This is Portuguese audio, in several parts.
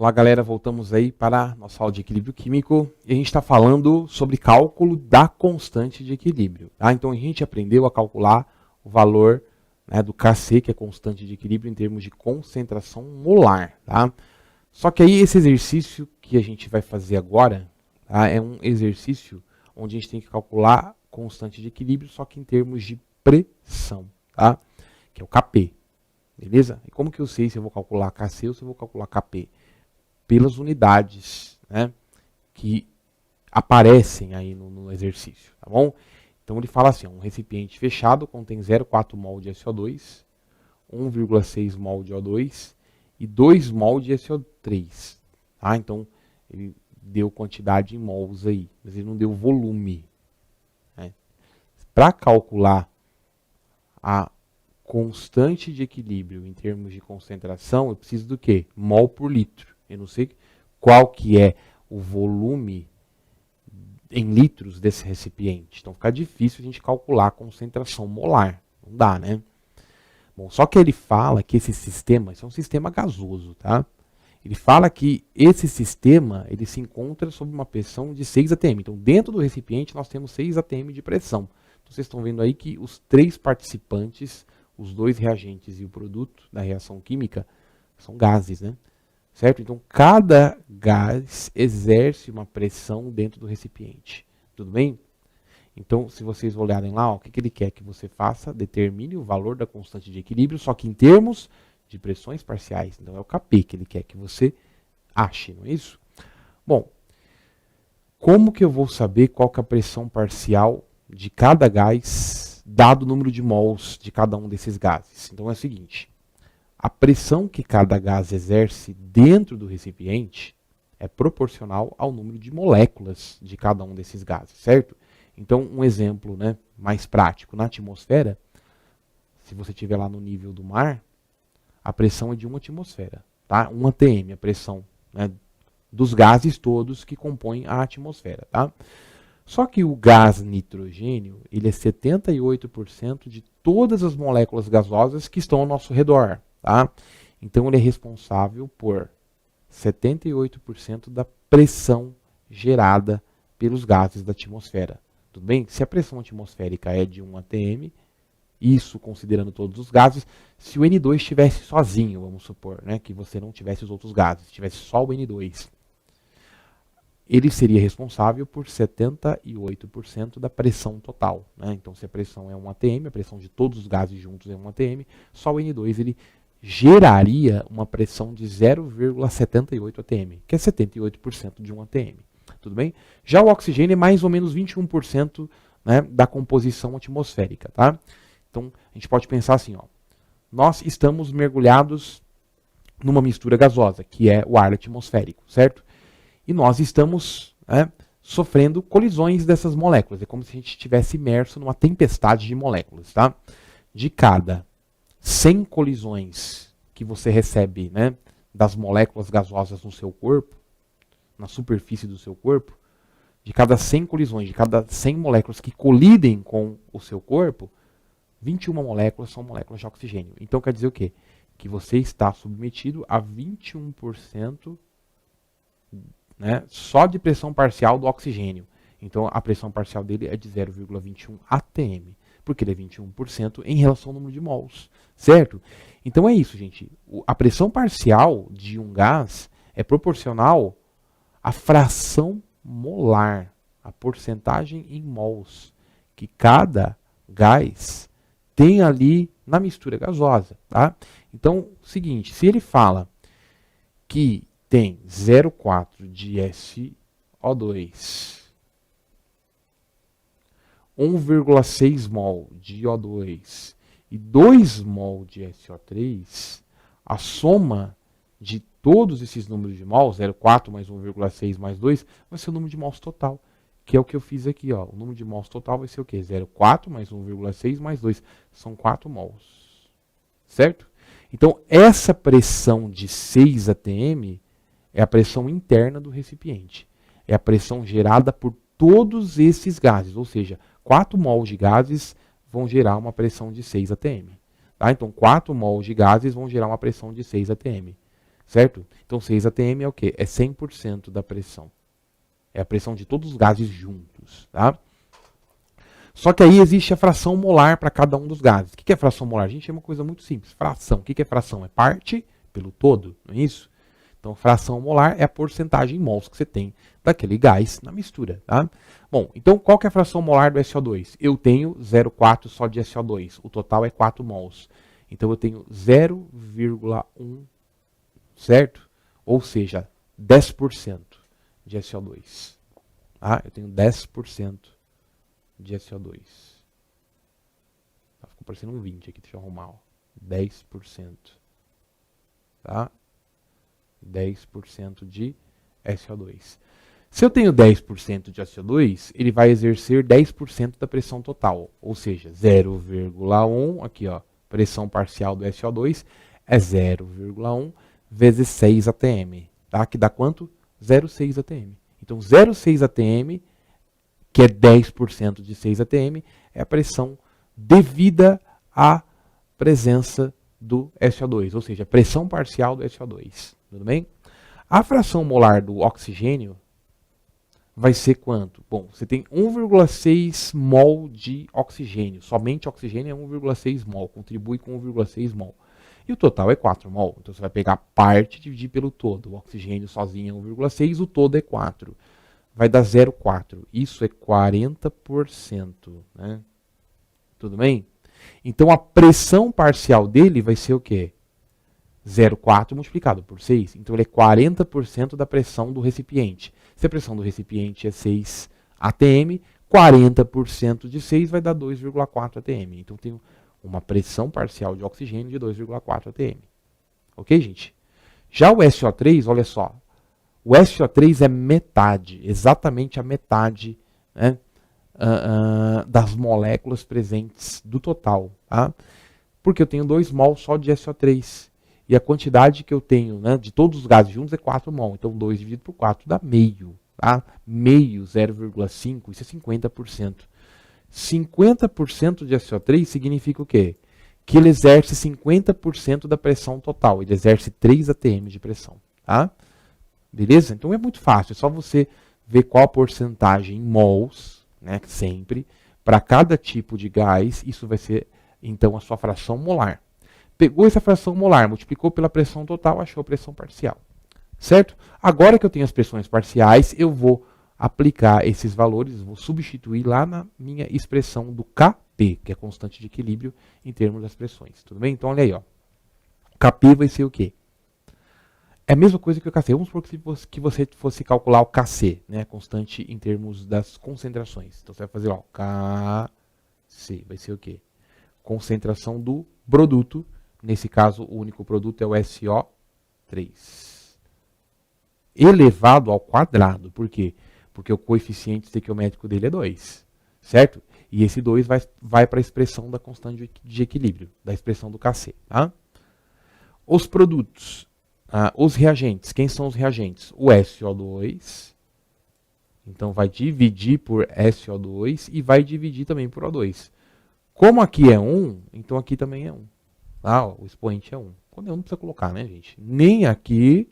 Olá galera, voltamos aí para a nossa aula de equilíbrio químico e a gente está falando sobre cálculo da constante de equilíbrio. Tá? Então a gente aprendeu a calcular o valor, né, do Kc, que é constante de equilíbrio, em termos de concentração molar. Tá? Só que aí esse exercício que a gente vai fazer agora, tá, é um exercício onde a gente tem que calcular constante de equilíbrio, só que em termos de pressão, tá? Que é o Kp. Beleza? E como que eu sei se eu vou calcular Kc ou se eu vou calcular Kp? Pelas unidades, né, que aparecem aí no exercício, tá bom? Então ele fala assim, ó, um recipiente fechado contém 0,4 mol de SO2, 1,6 mol de O2 e 2 mol de SO3. Tá? Então ele deu quantidade em mols aí, mas ele não deu volume. Né? Para calcular a constante de equilíbrio em termos de concentração, eu preciso do quê? Mol por litro. Eu não sei qual que é o volume em litros desse recipiente. Então fica difícil a gente calcular a concentração molar. Não dá, né? Bom, só que ele fala que esse sistema, isso é um sistema gasoso, tá? Ele fala que esse sistema, ele se encontra sob uma pressão de 6 atm. Então dentro do recipiente nós temos 6 atm de pressão. Então, vocês estão vendo aí que os 3 participantes, os 2 reagentes e o produto da reação química, são gases, né? Certo? Então, cada gás exerce uma pressão dentro do recipiente. Tudo bem? Então, se vocês olharem lá, ó, o que ele quer que você faça? Determine o valor da constante de equilíbrio, só que em termos de pressões parciais. Então, é o Kp que ele quer que você ache, não é isso? Bom, como que eu vou saber qual que é a pressão parcial de cada gás, dado o número de mols de cada um desses gases? Então, é o seguinte. A pressão que cada gás exerce dentro do recipiente é proporcional ao número de moléculas de cada um desses gases, certo? Então, um exemplo, né, mais prático, na atmosfera, se você estiver lá no nível do mar, a pressão é de 1 atmosfera, tá? 1 atm, a pressão, né, dos gases todos que compõem a atmosfera, tá? Só que o gás nitrogênio, ele é 78% de todas as moléculas gasosas que estão ao nosso redor. Tá? Então ele é responsável por 78% da pressão gerada pelos gases da atmosfera. Tudo bem? Se a pressão atmosférica é de 1 atm, isso considerando todos os gases, se o N2 estivesse sozinho, vamos supor, né, que você não tivesse os outros gases, tivesse só o N2, ele seria responsável por 78% da pressão total. Né? Então se a pressão é 1 atm, a pressão de todos os gases juntos é 1 atm, só o N2 ele geraria uma pressão de 0,78 atm, que é 78% de 1 atm. Tudo bem? Já o oxigênio é mais ou menos 21%, né, da composição atmosférica. Tá? Então, a gente pode pensar assim, ó, nós estamos mergulhados numa mistura gasosa, que é o ar atmosférico, certo? E nós estamos, né, sofrendo colisões dessas moléculas. É como se a gente estivesse imerso numa tempestade de moléculas. Tá? De cada 100 colisões que você recebe, né, das moléculas gasosas no seu corpo, na superfície do seu corpo, de cada 100 colisões, de cada 100 moléculas que colidem com o seu corpo, 21 moléculas são moléculas de oxigênio. Então quer dizer o quê? Que você está submetido a 21%, né, só de pressão parcial do oxigênio. Então a pressão parcial dele é de 0,21 atm. Porque ele é 21% em relação ao número de mols, certo? Então é isso, gente. A pressão parcial de um gás é proporcional à fração molar, a porcentagem em mols que cada gás tem ali na mistura gasosa. Tá? Então, seguinte, se ele fala que tem 0,4 de SO2, 1,6 mol de O2 e 2 mol de SO3, a soma de todos esses números de mols, 0,4 mais 1,6 mais 2, vai ser o número de mols total, que é o que eu fiz aqui. Ó. O número de mols total vai ser o quê? 0,4 mais 1,6 mais 2. São 4 mols. Certo? Então, essa pressão de 6 atm é a pressão interna do recipiente. É a pressão gerada por todos esses gases, ou seja, 4 mols de gases vão gerar uma pressão de 6 atm. Tá? Então, 4 mols de gases vão gerar uma pressão de 6 atm. certo? Então 6 atm é o quê? É 100% da pressão. É a pressão de todos os gases juntos, tá? Só que aí existe a fração molar para cada um dos gases. O que é fração molar? Gente, é uma coisa muito simples. Fração. O que é fração? É parte pelo todo, não é isso? Então, fração molar é a porcentagem em mols que você tem daquele gás na mistura, tá? Bom, então qual que é a fração molar do SO2? Eu tenho 0,4 só de SO2. O total é 4 mols. Então, eu tenho 0,1, certo? Ou seja, 10% de SO2. Tá? Eu tenho 10% de SO2. Ficou parecendo um 20 aqui, deixa eu arrumar. Ó. 10%. Tá? 10% de SO2. Se eu tenho 10% de SO2, ele vai exercer 10% da pressão total. Ou seja, 0,1, aqui ó, pressão parcial do SO2 é 0,1 vezes 6 atm. Tá? Que dá quanto? 0,6 atm. Então 0,6 atm, que é 10% de 6 atm, é a pressão devida à presença do SO2, ou seja, a pressão parcial do SO2. Tudo bem? A fração molar do oxigênio vai ser quanto? Bom, você tem 1,6 mol de oxigênio. Somente oxigênio é 1,6 mol, contribui com 1,6 mol. E o total é 4 mol. Então você vai pegar parte e dividir pelo todo. O oxigênio sozinho é 1,6, o todo é 4. Vai dar 0,4. Isso é 40%. Né? Tudo bem? Então a pressão parcial dele vai ser o quê? 0,4 multiplicado por 6. Então ele é 40% da pressão do recipiente. Se a pressão do recipiente é 6 atm, 40% de 6 vai dar 2,4 atm. Então tem uma pressão parcial de oxigênio de 2,4 atm. Ok, gente? Já o SO3, olha só. O SO3 é metade, exatamente a metade, né, das moléculas presentes do total. Tá? Porque eu tenho 2 mol só de SO3. E a quantidade que eu tenho, né, de todos os gases juntos é 4 mol. Então 2 dividido por 4 dá meio. Tá? Meio, 0,5, isso é 50%. 50% de SO3 significa o quê? Que ele exerce 50% da pressão total. Ele exerce 3 atm de pressão. Tá? Beleza? Então é muito fácil. É só você ver qual a porcentagem em mols, né, sempre, para cada tipo de gás. Isso vai ser, então, a sua fração molar. Pegou essa fração molar, multiplicou pela pressão total, achou a pressão parcial. Certo? Agora que eu tenho as pressões parciais, eu vou aplicar esses valores, vou substituir lá na minha expressão do Kp, que é a constante de equilíbrio em termos das pressões. Tudo bem? Então, olha aí. Ó. O Kp vai ser o quê? É a mesma coisa que o Kc. Vamos supor que você fosse calcular o Kc, né? Constante em termos das concentrações. Então, você vai fazer, ó, Kc. Vai ser o quê? Concentração do produto. Nesse caso, o único produto é o SO3. Elevado ao quadrado. Por quê? Porque o coeficiente estequiométrico dele é 2. Certo? E esse 2 vai para a expressão da constante de equilíbrio, da expressão do Kc. Tá? Os produtos, os reagentes. Quem são os reagentes? O SO2. Então, vai dividir por SO2 e vai dividir também por O2. Como aqui é 1, então aqui também é 1. Ah, o expoente é 1. Quando é 1 não precisa colocar, né, gente? Nem aqui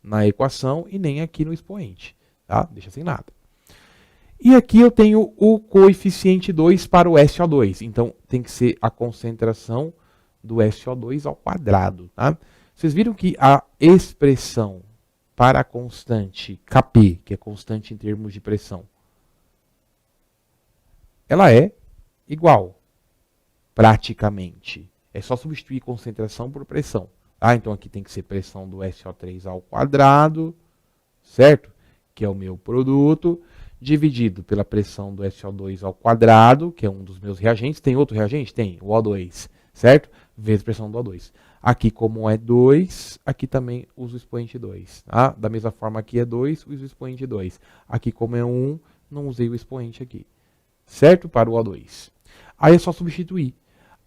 na equação e nem aqui no expoente. Tá? Deixa sem nada. E aqui eu tenho o coeficiente 2 para o SO2. Então, tem que ser a concentração do SO2 ao quadrado. Tá? Vocês viram que a expressão para a constante Kp, que é constante em termos de pressão, ela é igual, praticamente. É só substituir concentração por pressão. Tá? Então aqui tem que ser pressão do SO3 ao quadrado, certo? Que é o meu produto, dividido pela pressão do SO2 ao quadrado, que é um dos meus reagentes. Tem outro reagente? Tem, o O2, certo? Vezes pressão do O2. Aqui, como é 2, aqui também uso o expoente 2. Tá? Da mesma forma, aqui é 2, uso o expoente 2. Aqui, como é 1, não usei o expoente aqui. Certo? Para o O2. Aí é só substituir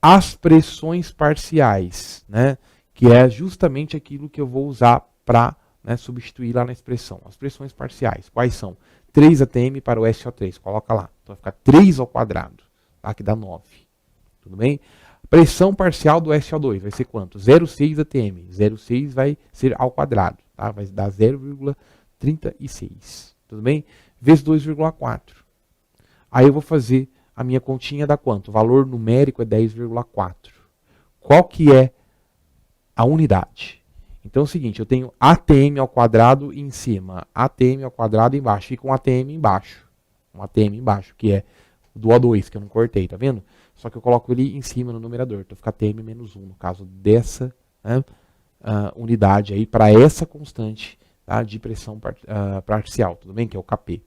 as pressões parciais, né? Que é justamente aquilo que eu vou usar para, né, substituir lá na expressão. As pressões parciais, quais são? 3 atm para o SO3, coloca lá. Então vai ficar 3 ao quadrado, tá? Que dá 9. Tudo bem? Pressão parcial do SO2 vai ser quanto? 0,6 atm. 0,6 vai ser ao quadrado, tá? Vai dar 0,36. Tudo bem? Vezes 2,4. Aí eu vou fazer a minha continha da quanto? O valor numérico é 10,4. Qual que é a unidade? Então é o seguinte, eu tenho ATM ao quadrado em cima, ATM ao quadrado embaixo, fica um ATM embaixo. Um ATM embaixo, que é do O2, que eu não cortei, tá vendo? Só que eu coloco ele em cima no numerador, então fica ATM menos 1, no caso dessa, né, unidade aí, para essa constante, tá, de pressão parcial, tudo bem? Que é o Kp.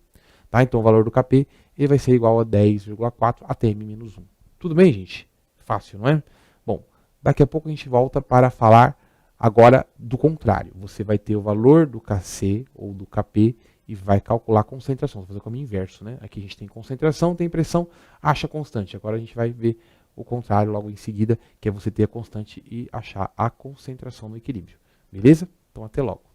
Tá? Então o valor do Kp ele vai ser igual a 10,4 ATM menos 1. Tudo bem, gente? Fácil, não é? Bom, daqui a pouco a gente volta para falar agora do contrário. Você vai ter o valor do Kc ou do Kp e vai calcular a concentração. Vou fazer o caminho inverso, né? Aqui a gente tem concentração, tem pressão, acha constante. Agora a gente vai ver o contrário logo em seguida, que é você ter a constante e achar a concentração no equilíbrio. Beleza? Então até logo.